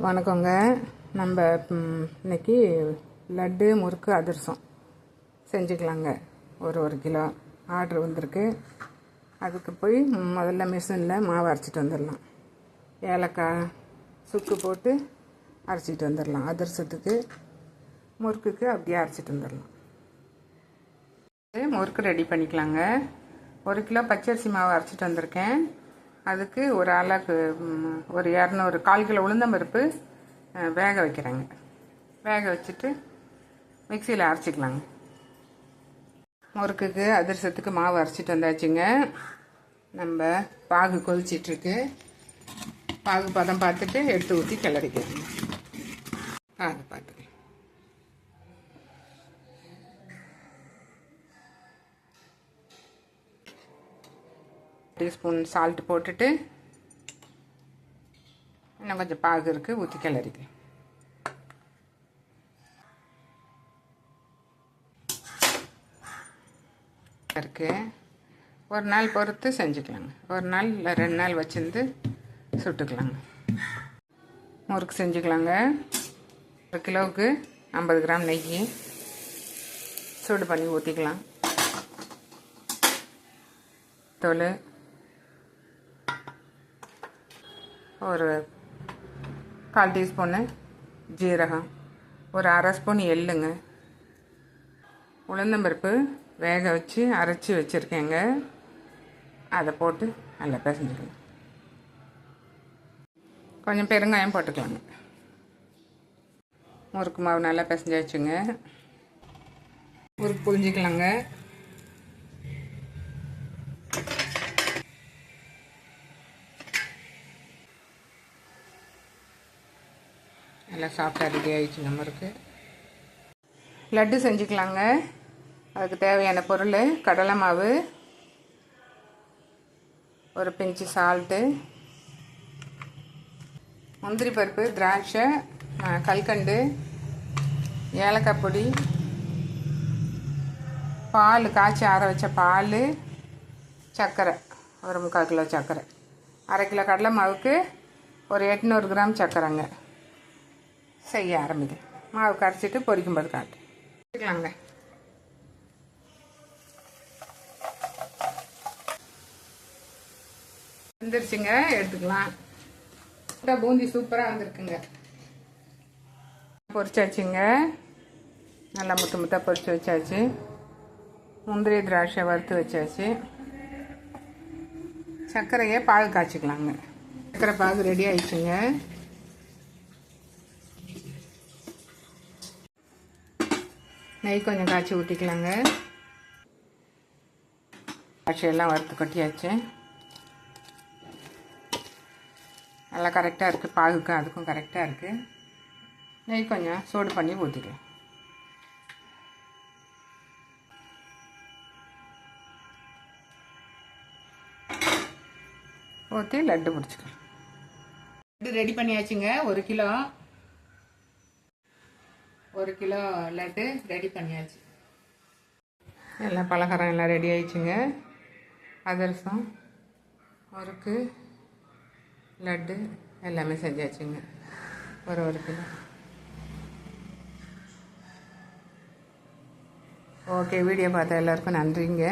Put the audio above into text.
வணக்கங்க. நம்ம இன்னைக்கு லட்டு முறுக்கு அதிரசம் செஞ்சுக்கலாங்க. ஒரு கிலோ ஆர்டர் வந்திருக்கு. அதுக்கு போய் முதல்ல மிஷினில் மாவு அரைச்சிட்டு வந்துடலாம். ஏலக்காய் சுக்கு போட்டு அரைச்சிட்டு வந்துடலாம். அதிரசத்துக்கு முறுக்குக்கு அப்படியே அரைச்சிட்டு வந்துடலாம். முறுக்கு ரெடி பண்ணிக்கலாங்க. 1 கிலோ பச்சரிசி மாவு அரைச்சிட்டு வந்திருக்கேன். அதுக்கு ஒரு ஆளாக்கு ஒரு 200 1/4 கிலோ உளுந்தம்பருப்பு வேக வைக்கிறேங்க. வேக வச்சுட்டு மிக்சியில் அரைச்சிக்கலாங்க. முறுக்குக்கு அதிரசத்துக்கு மாவு அரைச்சிட்டு வந்தாச்சுங்க. நம்ம பாகு கொதிச்சிட்ருக்கு. பாகு பதம் பார்த்துட்டு எடுத்து ஊற்றி கிளறிக்கிறோங்க. பாகு பார்த்துக்கலாம். டீஸ்பூன் சால்ட் போட்டுட்டு இன்னும் கொஞ்சம் பாகு இருக்குது, ஊற்றி கிளறிக்கலாம். இருக்குது ஒரு நாள் பொறுத்து செஞ்சுக்கலாங்க. ஒரு நாள் இல்லை 2 நாள் வச்சுருந்து சுட்டுக்கலாங்க. முறுக்கு செஞ்சுக்கலாங்க. 1 கிலோவுக்கு 50 கிராம் நெய் சூடு பண்ணி ஊற்றிக்கலாம். தோல் ஒரு 1/4 டீஸ்பூனு ஜீரகம், ஒரு 1/2 ஸ்பூன் எள்ளுங்க, உளுந்தம்பருப்பு வேக வச்சு அரைச்சி வச்சுருக்கேங்க. அதை போட்டு நல்லா பிசைஞ்சுக்கலாம். கொஞ்சம் பெருங்காயம் போட்டுக்கலாங்க. முறுக்கு மாவு நல்லா பிசைஞ்சாச்சுங்க. முறுக்கு புழிஞ்சிக்கலாங்க. நல்லா சாஃப்டாக ரெடி ஆகிடுச்சு நம்மளுக்கு. லட்டு செஞ்சுக்கலாங்க. அதுக்கு தேவையான பொருள் கடலை மாவு, ஒரு பிஞ்சு சால்ட்டு, முந்திரி பருப்பு, திராட்சை, கல்கண்டு, ஏலக்காய் பொடி, பால் காய்ச்சி ஆற வச்ச பால், சர்க்கரை ஒரு 3/4 கிலோ சர்க்கரை, 1/2 கிலோ கடலை மாவுக்கு ஒரு 800 கிராம் சர்க்கரைங்க. செய்ய ஆரம்பிங்க. மாவு கரைச்சிட்டு பொரிக்கும்போது காட்டுக்கலாங்க. வந்துருச்சுங்க, எடுத்துக்கலாம். பூந்தி சூப்பராக வந்திருக்குங்க. பொரிச்சாச்சுங்க. நல்லா முத்தாக பொரிச்சு வச்சாச்சு. முந்திரி திராட்சை வறுத்து வச்சாச்சு. சர்க்கரையை பாகு காய்ச்சிக்கலாங்க. சர்க்கரை பாகு ரெடி ஆயிடுச்சுங்க. நெய் கொஞ்சம் காய்ச்சி ஊற்றிக்கலாங்க. திராட்சையெல்லாம் வறுத்து கொட்டியாச்சு. நல்லா கரெக்டாக இருக்குது. பாகுக்கு அதுக்கும் கரெக்டாக இருக்குது. நெய் கொஞ்சம் சூடு பண்ணி ஊற்றிக்கலாம். ஊற்றி லட்டு பிடிச்சிக்கலாம். லட்டு ரெடி பண்ணியாச்சுங்க. 1 கிலோ லட்டு ரெடி பண்ணியாச்சு. எல்லாம் பலகாரம் எல்லாம் ரெடி ஆயிடுச்சுங்க. அதிரசம், முறுக்கு, லட்டு எல்லாமே செஞ்சாச்சுங்க. 1 கிலோ. ஓகே, வீடியோ பார்த்த எல்லாருக்கும் நன்றிங்க.